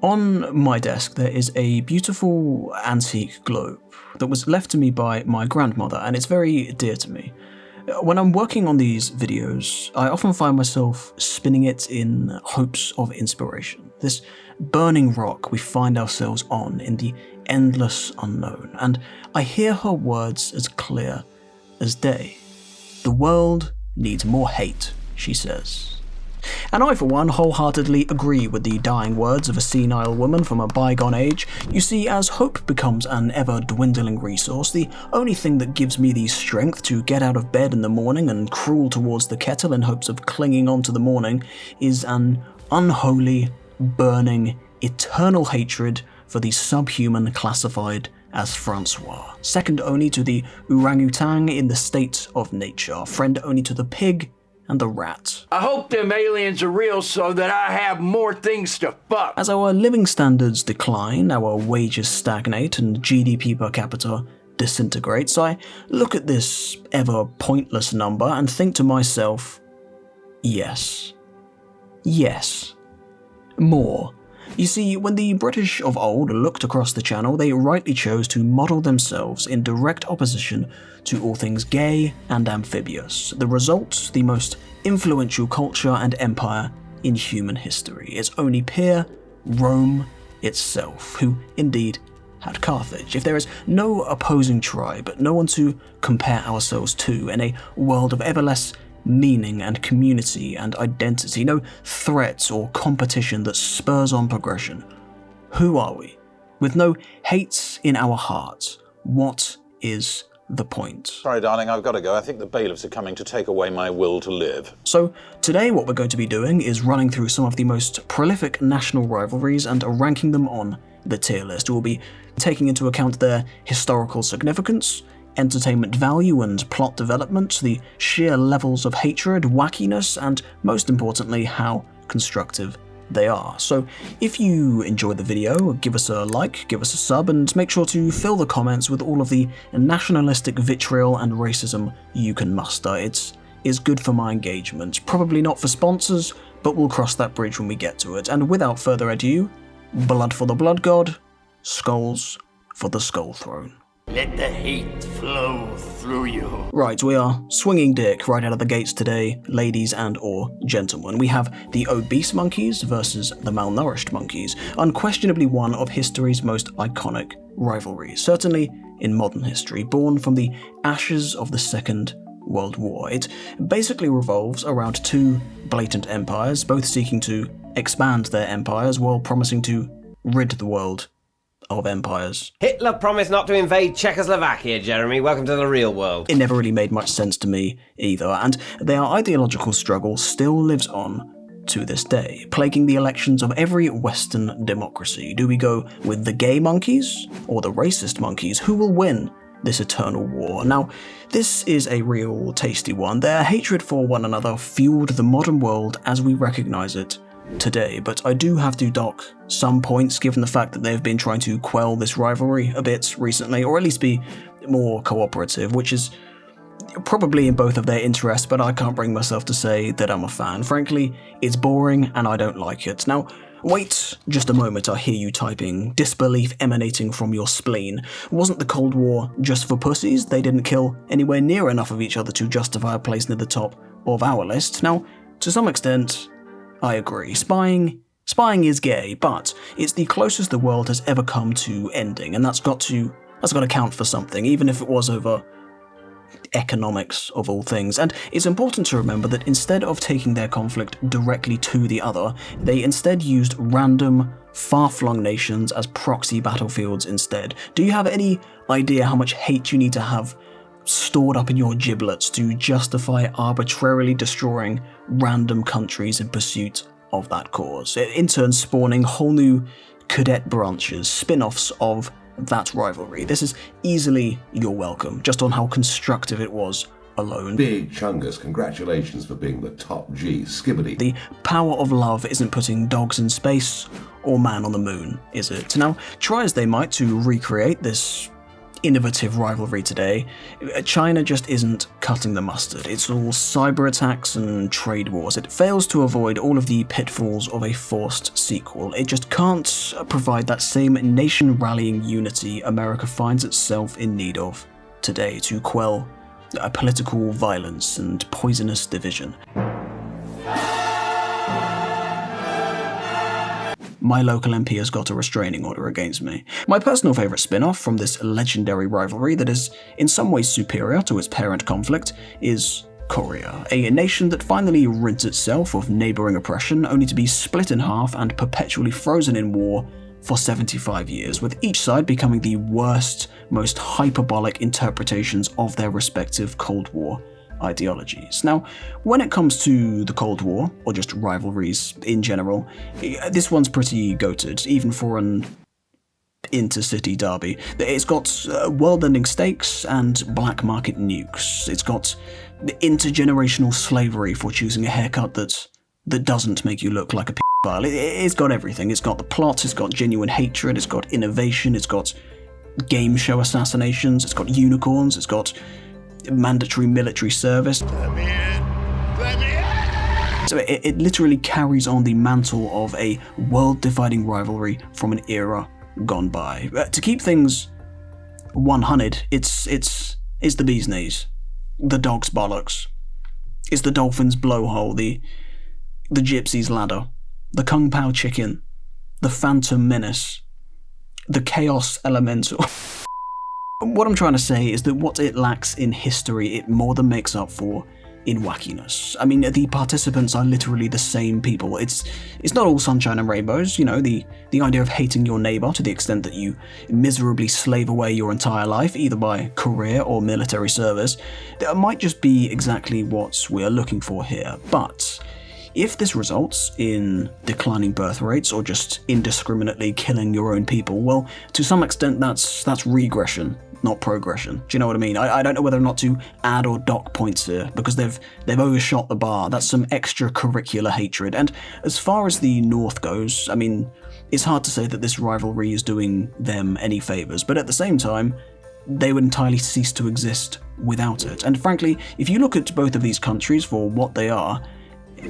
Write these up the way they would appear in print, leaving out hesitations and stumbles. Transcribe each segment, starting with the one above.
On my desk there is a beautiful antique globe that was left to me by my grandmother, and it's very dear to me. When I'm working on these videos, I often find myself spinning it in hopes of inspiration. This burning rock we find ourselves on in the endless unknown, and I hear her words as clear as day. "The world needs more hate," she says. And I, for one, wholeheartedly agree with the dying words of a senile woman from a bygone age. You see, as hope becomes an ever-dwindling resource, the only thing that gives me the strength to get out of bed in the morning and crawl towards the kettle in hopes of clinging on to the morning is an unholy, burning, eternal hatred for the subhuman classified as Francois, second only to the orangutan in the state of nature, friend only to the pig and the rat. I hope them aliens are real so that I have more things to fuck. As our living standards decline, our wages stagnate, and GDP per capita disintegrates, I look at this ever pointless number and think to myself, yes. Yes. More. You see, when the British of old looked across the channel, they rightly chose to model themselves in direct opposition to all things gay and amphibious. The result, the most influential culture and empire in human history. Its only peer, Rome itself, who indeed had Carthage. If there is no opposing tribe, no one to compare ourselves to in a world of ever less meaning and community and identity, no threat or competition that spurs on progression, who are we? With no hate in our hearts, what is the point? Sorry, darling, I've got to go. I think the bailiffs are coming to take away my will to live. So today what we're going to be doing is running through some of the most prolific national rivalries and ranking them on the tier list. We'll be taking into account their historical significance, entertainment value and plot development, the sheer levels of hatred, wackiness, and most importantly, how constructive they are. So if you enjoyed the video, give us a like, give us a sub, and make sure to fill the comments with all of the nationalistic vitriol and racism you can muster. It is good for my engagement. Probably not for sponsors, but we'll cross that bridge when we get to it. And without further ado, blood for the blood god, skulls for the skull throne. Let the hate flow through you. Right, we are swinging dick right out of the gates today, ladies and or gentlemen. We have the obese monkeys versus the malnourished monkeys, unquestionably one of history's most iconic rivalries, certainly in modern history, born from the ashes of the Second World War. It basically revolves around two blatant empires, both seeking to expand their empires while promising to rid the world of empires. Hitler promised not to invade Czechoslovakia, Jeremy. Welcome to the real world. It never really made much sense to me either, and their ideological struggle still lives on to this day, plaguing the elections of every Western democracy. Do we go with the gay monkeys or the racist monkeys? Who will win this eternal war? Now, this is a real tasty one. Their hatred for one another fueled the modern world as we recognize it today, but I do have to dock some points given the fact that they've been trying to quell this rivalry a bit recently, or at least be more cooperative, which is probably in both of their interests, but I can't bring myself to say that I'm a fan. Frankly, it's boring and I don't like it. Now, wait just a moment, I hear you typing, disbelief emanating from your spleen. Wasn't the Cold War just for pussies? They didn't kill anywhere near enough of each other to justify a place near the top of our list. Now, to some extent, I agree. Spying is gay, but it's the closest the world has ever come to ending, and that's got to count for something, even if it was over economics of all things. And it's important to remember that instead of taking their conflict directly to the other, they instead used random, far-flung nations as proxy battlefields instead. Do you have any idea how much hate you need to have stored up in your giblets to justify arbitrarily destroying random countries in pursuit of that cause, in turn spawning whole new cadet branches, spin-offs of that rivalry? This is easily your welcome, just on how constructive it was alone. Big Chungus, congratulations for being the top G, skibbity. The power of love isn't putting dogs in space or man on the moon, is it? Now, try as they might to recreate this innovative rivalry today, China just isn't cutting the mustard. It's all cyber attacks and trade wars. It fails to avoid all of the pitfalls of a forced sequel. It just can't provide that same nation-rallying unity America finds itself in need of today to quell political violence and poisonous division. My local MP has got a restraining order against me. My personal favourite spin-off from this legendary rivalry that is in some ways superior to its parent conflict is Korea, a nation that finally rids itself of neighbouring oppression only to be split in half and perpetually frozen in war for 75 years, with each side becoming the worst, most hyperbolic interpretations of their respective Cold War ideologies. Now, when it comes to the Cold War, or just rivalries in general, this one's pretty goated, even for an intercity derby. It's got world-ending stakes and black market nukes. It's got intergenerational slavery for choosing a haircut that doesn't make you look like a p***bile. It's got everything. It's got the plot, it's got genuine hatred, it's got innovation, it's got game show assassinations, it's got unicorns, it's got mandatory military service. Let me in. So it literally carries on the mantle of a world-dividing rivalry from an era gone by. To keep things 100, it's the bee's knees, the dog's bollocks, it's the dolphin's blowhole, the gypsy's ladder, the kung pao chicken, the phantom menace, the chaos elemental. What I'm trying to say is that what it lacks in history, it more than makes up for in wackiness. I mean, the participants are literally the same people. It's not all sunshine and rainbows, you know, the idea of hating your neighbour to the extent that you miserably slave away your entire life, either by career or military service, that might just be exactly what we're looking for here. But if this results in declining birth rates or just indiscriminately killing your own people, well, to some extent that's regression, not progression. Do you know what I mean? I don't know whether or not to add or dock points here, because they've overshot the bar. That's some extracurricular hatred. And as far as the North goes, I mean, it's hard to say that this rivalry is doing them any favours, but at the same time, they would entirely cease to exist without it. And frankly, if you look at both of these countries for what they are,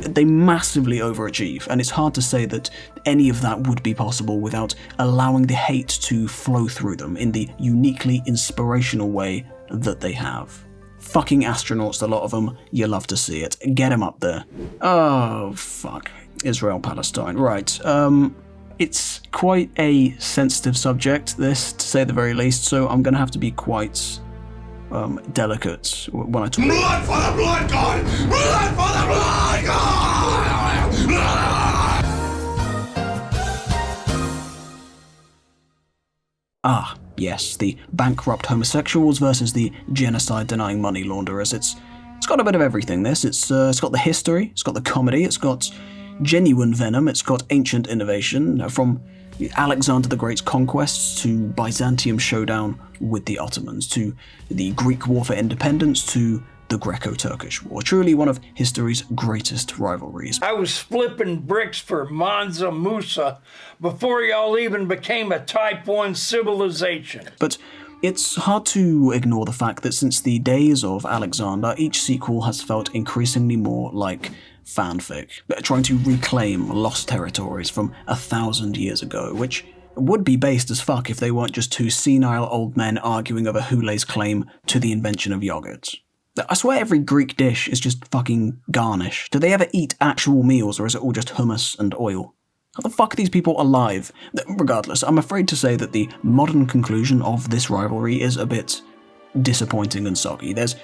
they massively overachieve, and it's hard to say that any of that would be possible without allowing the hate to flow through them in the uniquely inspirational way that they have. Fucking astronauts, a lot of them, you love to see it. Get them up there. Oh, fuck. Israel-Palestine. Right, it's quite a sensitive subject, this, to say the very least, so I'm gonna have to be quite delicate when I talk. Blood for the blood god! Blood for the blood god! Ah, yes, the bankrupt homosexuals versus the genocide-denying money launderers. It's got a bit of everything, this. It's got the history, it's got the comedy, it's got genuine venom, it's got ancient innovation, from Alexander the Great's conquests to Byzantium showdown with the Ottomans, to the Greek War for Independence, to the Greco-Turkish War. Truly one of history's greatest rivalries. I was flipping bricks for Mansa Musa before y'all even became a Type 1 civilization. But it's hard to ignore the fact that since the days of Alexander, each sequel has felt increasingly more like fanfic, trying to reclaim lost territories from 1,000 years ago, which would be based as fuck if they weren't just two senile old men arguing over who lays claim to the invention of yogurt. I swear every Greek dish is just fucking garnish. Do they ever eat actual meals, or is it all just hummus and oil? How the fuck are these people alive? Regardless, I'm afraid to say that the modern conclusion of this rivalry is a bit disappointing and soggy. There's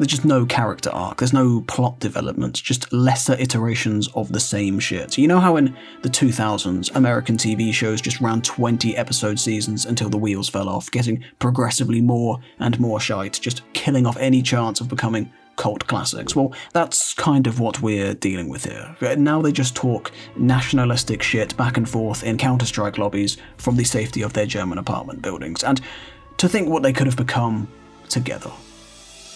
just no character arc, there's no plot development, just lesser iterations of the same shit. You know how in the 2000s, American TV shows just ran 20-episode seasons until the wheels fell off, getting progressively more and more shite, just killing off any chance of becoming cult classics? Well, that's kind of what we're dealing with here. Now they just talk nationalistic shit back and forth in Counter-Strike lobbies from the safety of their German apartment buildings, and to think what they could have become together.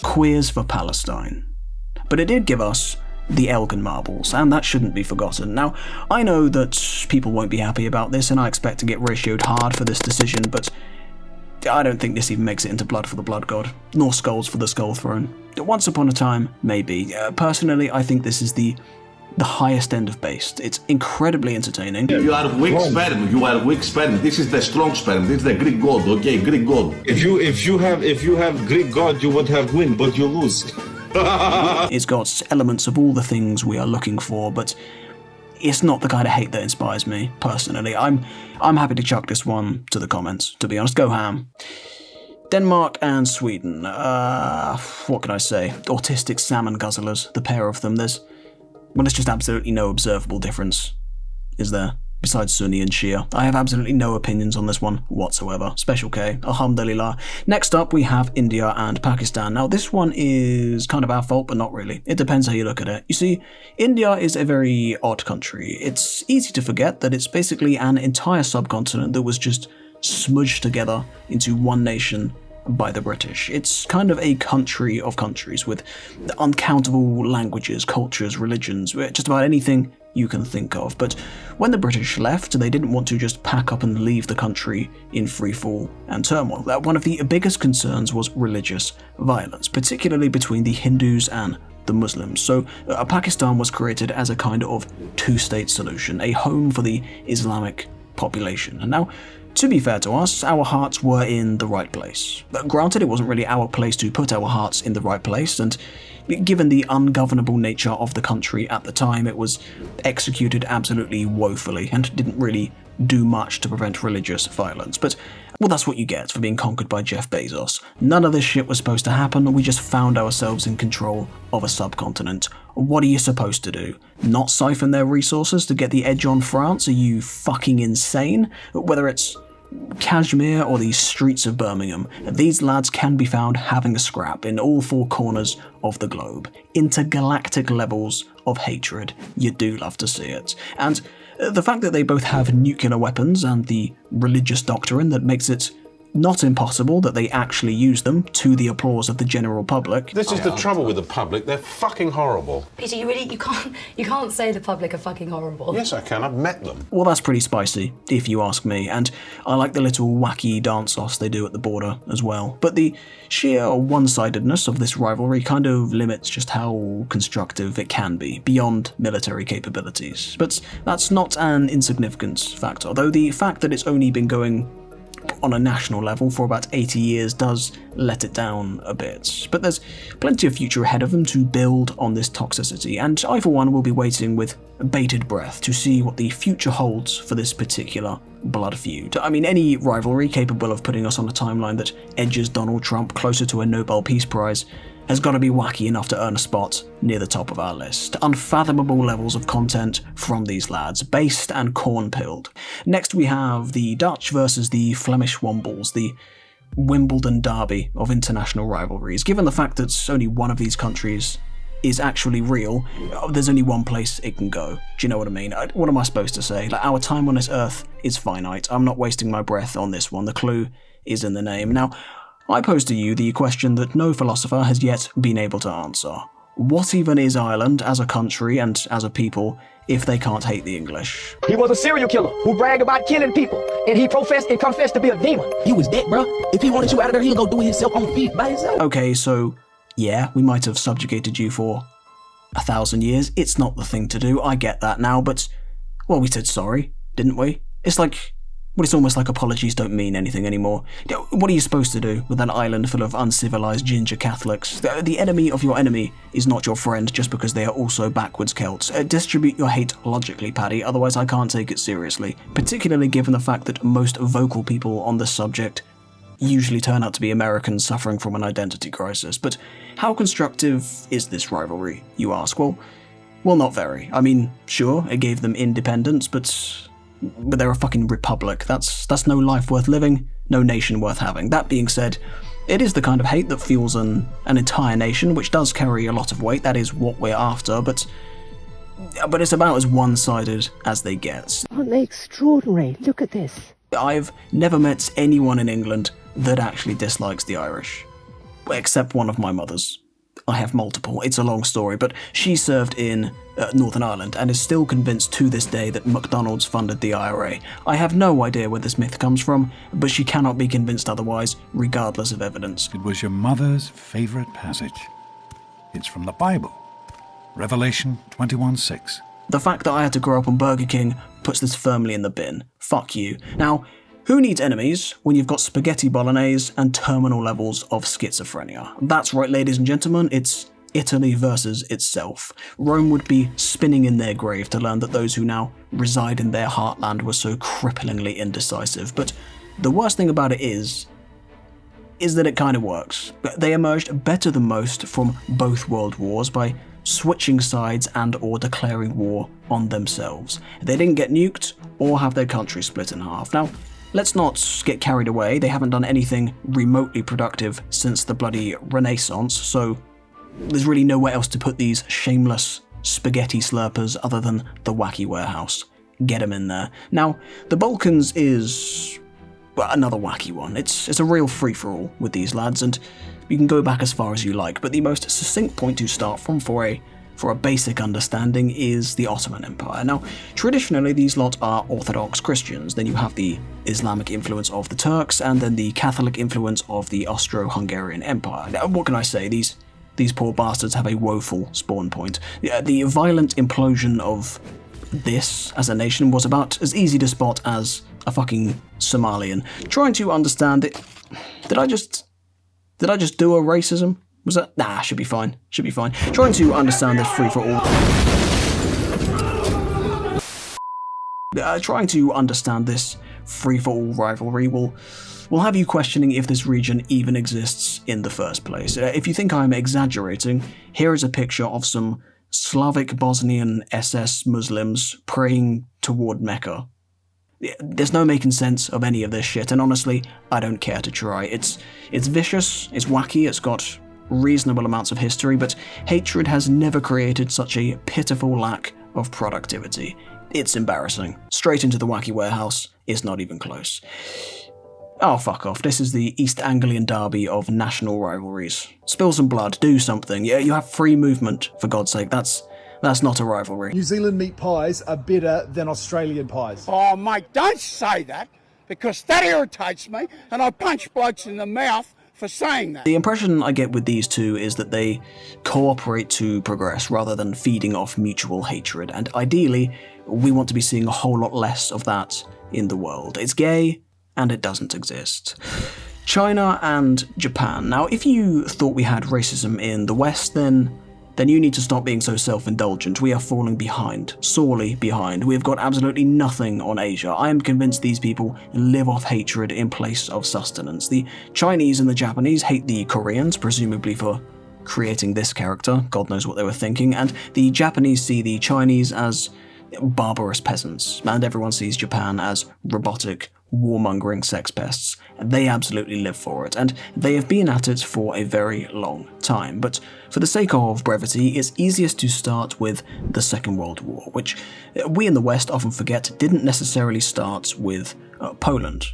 Queers for Palestine. But it did give us the Elgin marbles, and that shouldn't be forgotten. Now, I know that people won't be happy about this, and I expect to get ratioed hard for this decision, but I don't think this even makes it into Blood for the Blood God, nor Skulls for the Skull Throne. Once upon a time, maybe. Personally, I think this is the highest end of based. It's incredibly entertaining. You are weak sperm. You are weak sperm. This is the strong sperm. This is the Greek god. Okay, Greek god. If you have Greek god, you would have win, but you lose. It's got elements of all the things we are looking for, but it's not the kind of hate that inspires me, personally. I'm happy to chuck this one to the comments, to be honest. Go ham. Denmark and Sweden. What can I say? Autistic salmon guzzlers, the pair of them. There's just absolutely no observable difference, is there? Besides Sunni and Shia. I have absolutely no opinions on this one whatsoever. Special K. Alhamdulillah. Next up, we have India and Pakistan. Now, this one is kind of our fault, but not really. It depends how you look at it. You see, India is a very odd country. It's easy to forget that it's basically an entire subcontinent that was just smudged together into one nation by the British. It's kind of a country of countries with uncountable languages, cultures, religions, just about anything you can think of. But when the British left, they didn't want to just pack up and leave the country in free fall and turmoil. One of the biggest concerns was religious violence, particularly between the Hindus and the Muslims. So Pakistan was created as a kind of two-state solution, a home for the Islamic population. And now, to be fair to us, our hearts were in the right place. But granted, it wasn't really our place to put our hearts in the right place, and given the ungovernable nature of the country at the time, it was executed absolutely woefully and didn't really do much to prevent religious violence. But, well, that's what you get for being conquered by Jeff Bezos. None of this shit was supposed to happen. We just found ourselves in control of a subcontinent. What are you supposed to do? Not siphon their resources to get the edge on France? Are you fucking insane? Whether it's Kashmir or the streets of Birmingham, these lads can be found having a scrap in all four corners of the globe. Intergalactic levels of hatred. You do love to see it. And the fact that they both have nuclear weapons and the religious doctrine that makes it not impossible that they actually use them to the applause of the general public. This is the trouble with the public. They're fucking horrible. Peter, you can't say the public are fucking horrible. Yes, I can. I've met them. Well, that's pretty spicy, if you ask me, and I like the little wacky dance-offs they do at the border as well. But the sheer one-sidedness of this rivalry kind of limits just how constructive it can be, beyond military capabilities. But that's not an insignificant factor, though the fact that it's only been going on a national level for about 80 years does let it down a bit. But there's plenty of future ahead of them to build on this toxicity, and I for one will be waiting with bated breath to see what the future holds for this particular blood feud. I mean, any rivalry capable of putting us on a timeline that edges Donald Trump closer to a Nobel Peace Prize has got to be wacky enough to earn a spot near the top of our list. Unfathomable levels of content from these lads, based and corn-pilled. Next we have the Dutch versus the Flemish Wombles, the Wimbledon derby of international rivalries. Given the fact that only one of these countries is actually real, there's only one place it can go. Do you know what I mean? What am I supposed to say? Like, our time on this earth is finite. I'm not wasting my breath on this one. The clue is in the name. Now, I pose to you the question that no philosopher has yet been able to answer. What even is Ireland as a country and as a people if they can't hate the English? He was a serial killer who bragged about killing people, and he professed and confessed to be a demon. He was dead, bro. If he wanted you out of there, he'd go do it himself on feet by himself. Okay, so yeah, we might have subjugated you for 1,000 years. It's not the thing to do, I get that now, but, well, we said sorry, didn't we? It's like, well, it's almost like apologies don't mean anything anymore. What are you supposed to do with an island full of uncivilized ginger Catholics? The enemy of your enemy is not your friend just because they are also backwards Celts. Distribute your hate logically, Paddy, otherwise I can't take it seriously. Particularly given the fact that most vocal people on this subject usually turn out to be Americans suffering from an identity crisis. But how constructive is this rivalry, you ask? Well, not very. I mean, sure, it gave them independence, but they're a fucking republic. That's no life worth living, no nation worth having. That being said, it is the kind of hate that fuels an entire nation, which does carry a lot of weight. That is what we're after, but it's about as one-sided as they get. Aren't they extraordinary? Look at this. I've never met anyone in England that actually dislikes the Irish, except one of my mothers. I have multiple, it's a long story, but she served in Northern Ireland and is still convinced to this day that McDonald's funded the IRA. I have no idea where this myth comes from, but she cannot be convinced otherwise, regardless of evidence. It was your mother's favorite passage. It's from the Bible, Revelation 21:6. The fact that I had to grow up on Burger King puts this firmly in the bin. Fuck you. Now, who needs enemies when you've got spaghetti bolognese and terminal levels of schizophrenia? That's right, ladies and gentlemen, it's Italy versus itself. Rome would be spinning in their grave to learn that those who now reside in their heartland were so cripplingly indecisive. But the worst thing about it is that it kind of works. They emerged better than most from both world wars by switching sides and or declaring war on themselves. They didn't get nuked or have their country split in half. Now, let's not get carried away. They haven't done anything remotely productive since the bloody Renaissance, so there's really nowhere else to put these shameless spaghetti slurpers other than the wacky warehouse. Get them in there. Now, the Balkans is another wacky one. It's a real free-for-all with these lads, and you can go back as far as you like, but the most succinct point to start from for a basic understanding is the Ottoman Empire. Now, traditionally these lot are Orthodox Christians, then you have the Islamic influence of the Turks, and then the Catholic influence of the Austro-Hungarian Empire. Now, what can I say? These poor bastards have a woeful spawn point. The violent implosion of this as a nation was about as easy to spot as a fucking Somalian. Trying to understand it. Did I just do a racism? Was that? Nah, should be fine. Should be fine. Trying to understand this free-for-all. Trying to understand this free-for-all rivalry will have you questioning if this region even exists in the first place. If you think I'm exaggerating, here is a picture of some Slavic Bosnian SS Muslims praying toward Mecca. There's no making sense of any of this shit, and honestly, I don't care to try. It's vicious, it's wacky, it's got reasonable amounts of history, but hatred has never created such a pitiful lack of productivity. It's embarrassing. Straight into the wacky warehouse is not even close. Oh, fuck off. This is the East Anglian derby of national rivalries. Spill some blood, do something. Yeah, you have free movement, for God's sake. That's not a rivalry. New Zealand meat pies are better than Australian pies. Oh, mate, don't say that, because that irritates me, and I punch blokes in the mouth for saying that. The impression I get with these two is that they cooperate to progress rather than feeding off mutual hatred, and ideally, we want to be seeing a whole lot less of that in the world. It's gay, and it doesn't exist. China and Japan. Now, if you thought we had racism in the West, then you need to stop being so self-indulgent. We are falling behind, sorely behind. We have got absolutely nothing on Asia. I am convinced these people live off hatred in place of sustenance. The Chinese and the Japanese hate the Koreans, presumably for creating this character. God knows what they were thinking. And the Japanese see the Chinese as barbarous peasants, and everyone sees Japan as robotic, warmongering sex pests. They absolutely live for it, and they have been at it for a very long time. But for the sake of brevity, it's easiest to start with the Second World War, which we in the West often forget didn't necessarily start with Poland.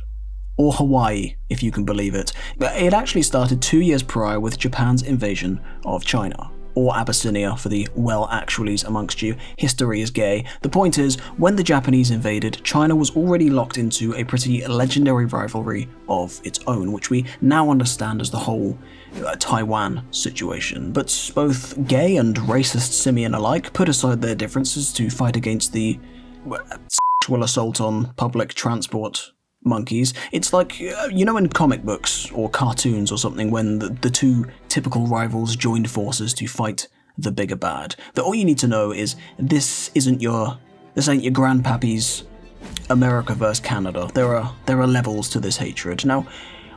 Or Hawaii, if you can believe it. It actually started 2 years prior with Japan's invasion of China. Or Abyssinia for the well-actuallys amongst you. History is gay. The point is, when the Japanese invaded, China was already locked into a pretty legendary rivalry of its own, which we now understand as the whole Taiwan situation. But both gay and racist simian alike put aside their differences to fight against the sexual assault on public transport monkeys. It's like, you know, in comic books or cartoons or something, when the two typical rivals joined forces to fight the bigger bad. That all you need to know is this ain't your grandpappy's America versus Canada. There are levels to this hatred. Now,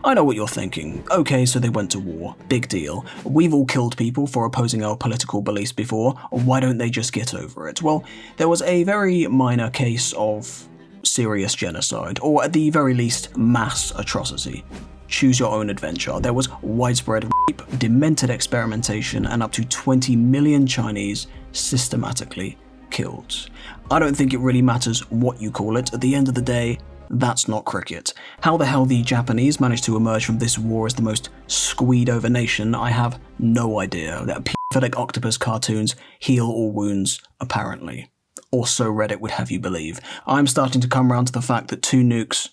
I know what you're thinking. Okay, so they went to war. Big deal. We've all killed people for opposing our political beliefs before. Why don't they just get over it? Well, there was a very minor case of serious genocide, or at the very least, mass atrocity. Choose your own adventure. There was widespread rape, demented experimentation, and up to 20 million Chinese systematically killed. I don't think it really matters what you call it. At the end of the day, That's not cricket. How the hell the Japanese managed to emerge from this war as the most squeed over nation, I have no idea. That pathetic octopus cartoons heal all wounds, apparently. Or so Reddit would have you believe. I'm starting to come around to the fact that 2 nukes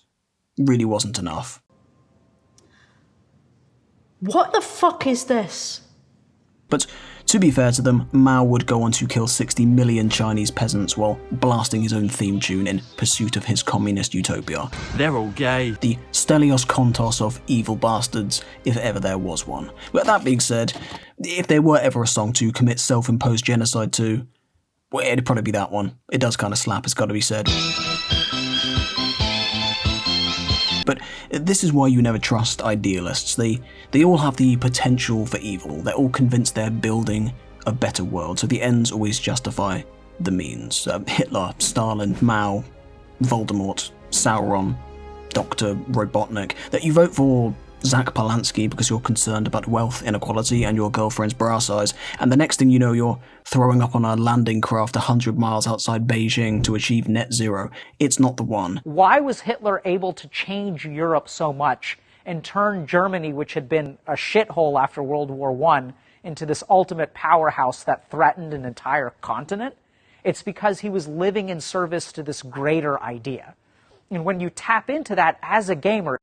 really wasn't enough. What the fuck is this? But to be fair to them, Mao would go on to kill 60 million Chinese peasants while blasting his own theme tune in pursuit of his communist utopia. They're all gay. The Stelios Kontos of evil bastards, if ever there was one. But that being said, if there were ever a song to commit self-imposed genocide to, well, it'd probably be that one. It does kind of slap, it's got to be said. But this is why you never trust idealists. They all have the potential for evil. They're all convinced they're building a better world, so the ends always justify the means. Hitler, Stalin, Mao, Voldemort, Sauron, Dr. Robotnik. That you vote for Zach Polanski because you're concerned about wealth inequality and your girlfriend's bra size, and the next thing you know you're throwing up on a landing craft 100 miles outside Beijing to achieve net zero. It's not the one. Why was Hitler able to change Europe so much and turn Germany, which had been a shithole after World War I, into this ultimate powerhouse that threatened an entire continent? It's because he was living in service to this greater idea. And when you tap into that as a gamer...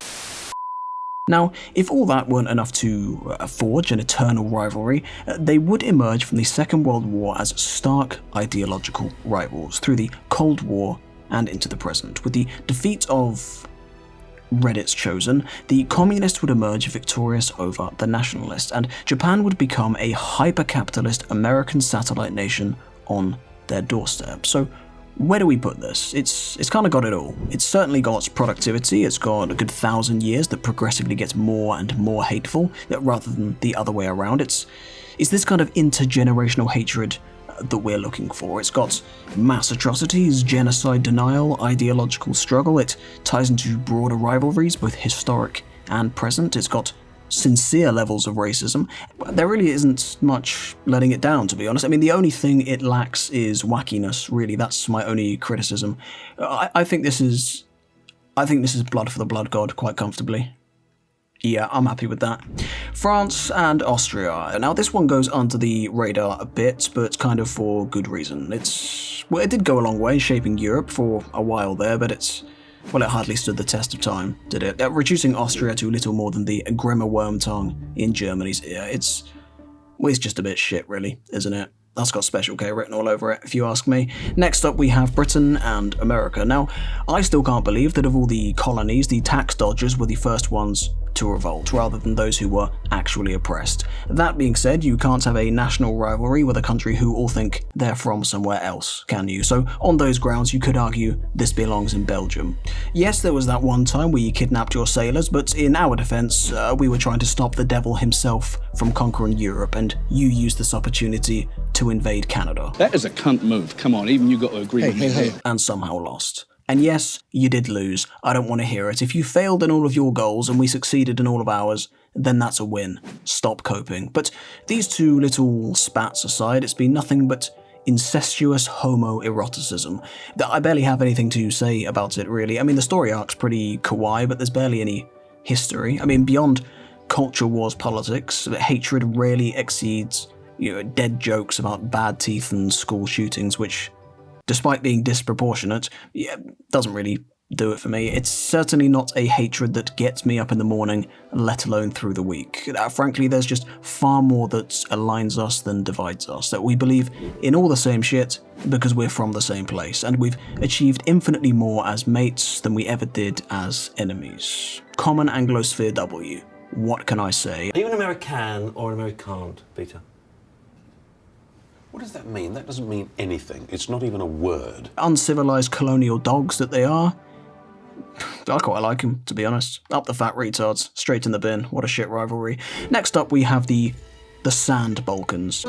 Now, if all that weren't enough to forge an eternal rivalry, they would emerge from the Second World War as stark ideological rivals through the Cold War and into the present. With the defeat of Reddit's chosen, the communists would emerge victorious over the nationalists, and Japan would become a hyper-capitalist American satellite nation on their doorstep. So, where do we put this? It's kind of got it all. It's certainly got productivity, it's got a good 1,000 years that progressively gets more and more hateful, rather than the other way around. It's this kind of intergenerational hatred that we're looking for. It's got mass atrocities, genocide denial, ideological struggle. It ties into broader rivalries, both historic and present. It's got sincere levels of racism. There really isn't much letting it down, to be honest. I mean, the only thing it lacks is wackiness, really. That's my only criticism. I think this is blood for the blood god, quite comfortably. Yeah, I'm happy with that. France and Austria. Now, this one goes under the radar a bit, but kind of for good reason. It did go a long way shaping Europe for a while there, but it hardly stood the test of time, did it? Reducing Austria to little more than the grimmer worm tongue in Germany's ear. It's just a bit shit, really, isn't it? That's got Special K written all over it, if you ask me. Next up, we have Britain and America. Now, I still can't believe that of all the colonies, the tax dodgers were the first ones to revolt, rather than those who were actually oppressed. That being said, you can't have a national rivalry with a country who all think they're from somewhere else, can you? So on those grounds, you could argue this belongs in Belgium. Yes, there was that one time where you kidnapped your sailors, but in our defense, we were trying to stop the devil himself from conquering Europe, and you used this opportunity to invade Canada. That is a cunt move. Come on, even you got to agree with me. And somehow lost. And yes, you did lose. I don't want to hear it. If you failed in all of your goals and we succeeded in all of ours, then that's a win. Stop coping. But these two little spats aside, it's been nothing but incestuous homoeroticism. I barely have anything to say about it, really. I mean, the story arc's pretty kawaii, but there's barely any history. I mean, beyond culture wars politics, hatred rarely exceeds dead jokes about bad teeth and school shootings, which, despite being disproportionate, doesn't really do it for me. It's certainly not a hatred that gets me up in the morning, let alone through the week. Frankly, there's just far more that aligns us than divides us, that we believe in all the same shit because we're from the same place, and we've achieved infinitely more as mates than we ever did as enemies. Common Anglosphere W. What can I say? Are you an American or an American, Peter? What does that mean? That doesn't mean anything. It's not even a word. Uncivilized colonial dogs that they are. I quite like them, to be honest. Up the fat retards, straight in the bin. What a shit rivalry. Next up, we have the Sand Balkans.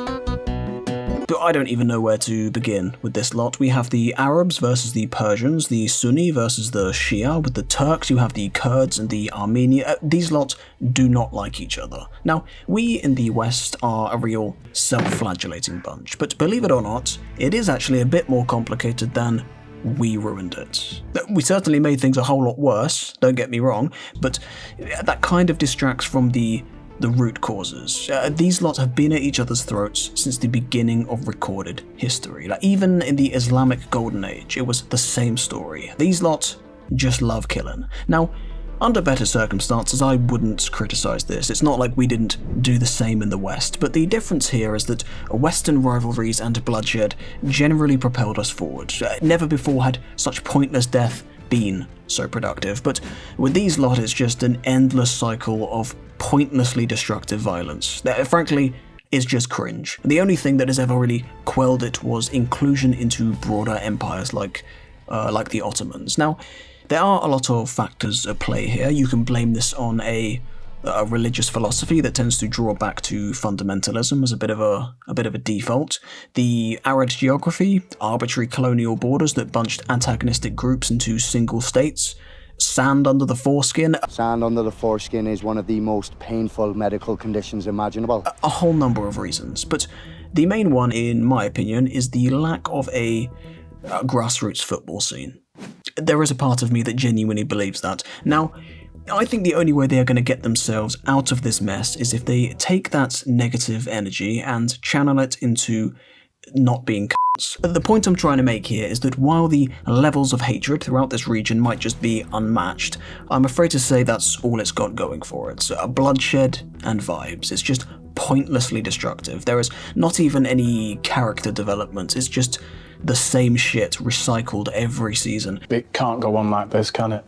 But I don't even know where to begin with this lot. We have the Arabs versus the Persians, the Sunni versus the Shia. With the Turks, you have the Kurds and the Armenians. These lots do not like each other. Now, we in the West are a real self-flagellating bunch, but believe it or not, it is actually a bit more complicated than we ruined it. We certainly made things a whole lot worse, don't get me wrong, but that kind of distracts from the root causes. These lot have been at each other's throats since the beginning of recorded history. Like, even in the Islamic Golden Age, it was the same story. These lot just love killing. Now, under better circumstances, I wouldn't criticize this. It's not like we didn't do the same in the West, but the difference here is that Western rivalries and bloodshed generally propelled us forward. Never before had such pointless death been so productive, but with these lot, it's just an endless cycle of pointlessly destructive violence that, frankly, is just cringe. The only thing that has ever really quelled it was inclusion into broader empires like the Ottomans. Now, there are a lot of factors at play here. You can blame this on a religious philosophy that tends to draw back to fundamentalism as a bit of a default. The arid geography, arbitrary colonial borders that bunched antagonistic groups into single states, sand under the foreskin. Sand under the foreskin is one of the most painful medical conditions imaginable. A whole number of reasons, but the main one, in my opinion, is the lack of a grassroots football scene. There is a part of me that genuinely believes that. Now, I think the only way they are going to get themselves out of this mess is if they take that negative energy and channel it into not being cunts. The point I'm trying to make here is that while the levels of hatred throughout this region might just be unmatched, I'm afraid to say that's all it's got going for it. Bloodshed and vibes. It's just pointlessly destructive. There is not even any character development. It's just the same shit recycled every season. It can't go on like this, can it?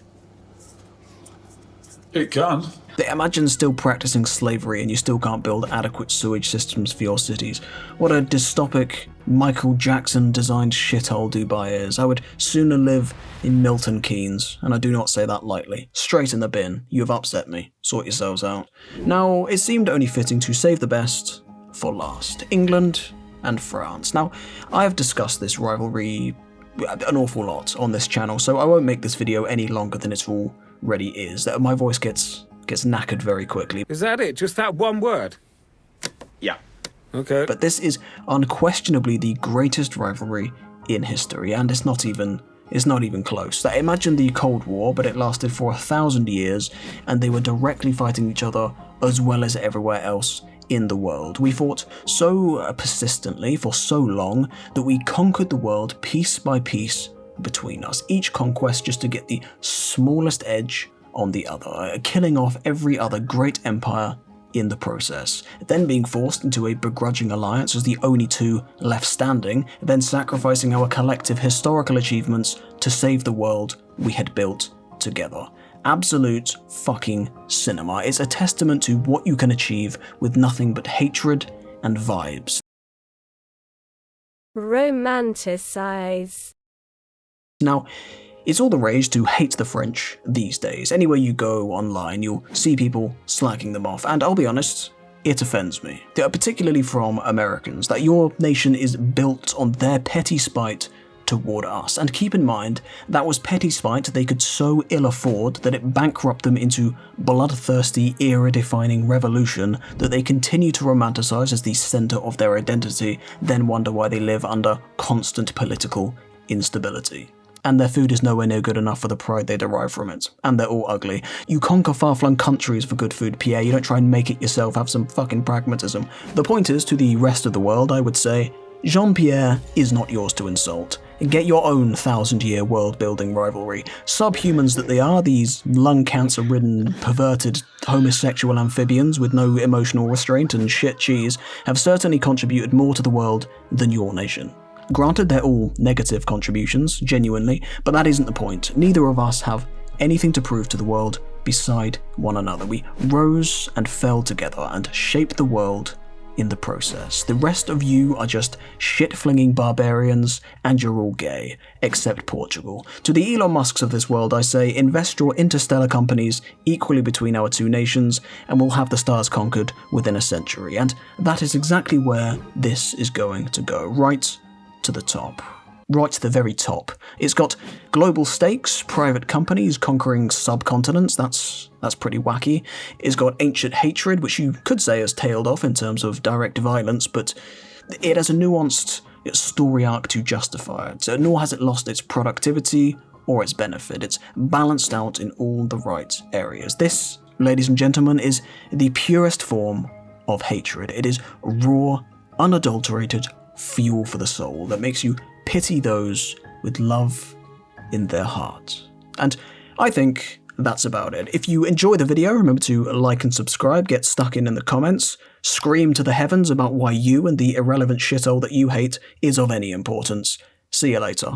It can. Imagine still practicing slavery and you still can't build adequate sewage systems for your cities. What a dystopic, Michael Jackson designed shithole Dubai is. I would sooner live in Milton Keynes, and I do not say that lightly. Straight in the bin. You have upset me. Sort yourselves out. Now, it seemed only fitting to save the best for last. England and France. Now, I have discussed this rivalry an awful lot on this channel, so I won't make this video any longer than it already is. My voice gets knackered very quickly. Is that it? Just that one word? Yeah. Okay. But this is unquestionably the greatest rivalry in history, and it's not even close. Imagine the Cold War, but it lasted for 1,000 years, and they were directly fighting each other as well as everywhere else in the world. We fought so persistently for so long that we conquered the world piece by piece between us, each conquest just to get the smallest edge on the other, killing off every other great empire in the process, then being forced into a begrudging alliance as the only two left standing, then sacrificing our collective historical achievements to save the world we had built together. Absolute fucking cinema. It's a testament to what you can achieve with nothing but hatred and vibes. Romanticize. Now, it's all the rage to hate the French these days. Anywhere you go online, you'll see people slacking them off, and I'll be honest, it offends me. Particularly from Americans, that your nation is built on their petty spite toward us. And keep in mind, that was petty spite they could so ill afford that it bankrupted them into bloodthirsty, era-defining revolution that they continue to romanticize as the center of their identity, then wonder why they live under constant political instability. And their food is nowhere near good enough for the pride they derive from it. And they're all ugly. You conquer far-flung countries for good food, Pierre. You don't try and make it yourself, have some fucking pragmatism. The point is, to the rest of the world, I would say, Jean-Pierre is not yours to insult. Get your own 1,000-year world-building rivalry. Subhumans that they are, these lung cancer-ridden, perverted, homosexual amphibians with no emotional restraint and shit cheese, have certainly contributed more to the world than your nation. Granted, they're all negative contributions, genuinely, but that isn't the point. Neither of us have anything to prove to the world beside one another. We rose and fell together and shaped the world in the process. The rest of you are just shit-flinging barbarians, and you're all gay, except Portugal. To the Elon Musks of this world, I say, invest your interstellar companies equally between our two nations, and we'll have the stars conquered within a century. And that is exactly where this is going to go, right to the top. Right to the very top. It's got global stakes, private companies conquering subcontinents, that's pretty wacky. It's got ancient hatred, which you could say has tailed off in terms of direct violence, but it has a nuanced story arc to justify it, nor has it lost its productivity or its benefit. It's balanced out in all the right areas. This, ladies and gentlemen, is the purest form of hatred. It is raw, unadulterated fuel for the soul that makes you pity those with love in their heart. And I think that's about it. If you enjoy the video, remember to like and subscribe, get stuck in the comments, scream to the heavens about why you and the irrelevant shithole that you hate is of any importance. See you later.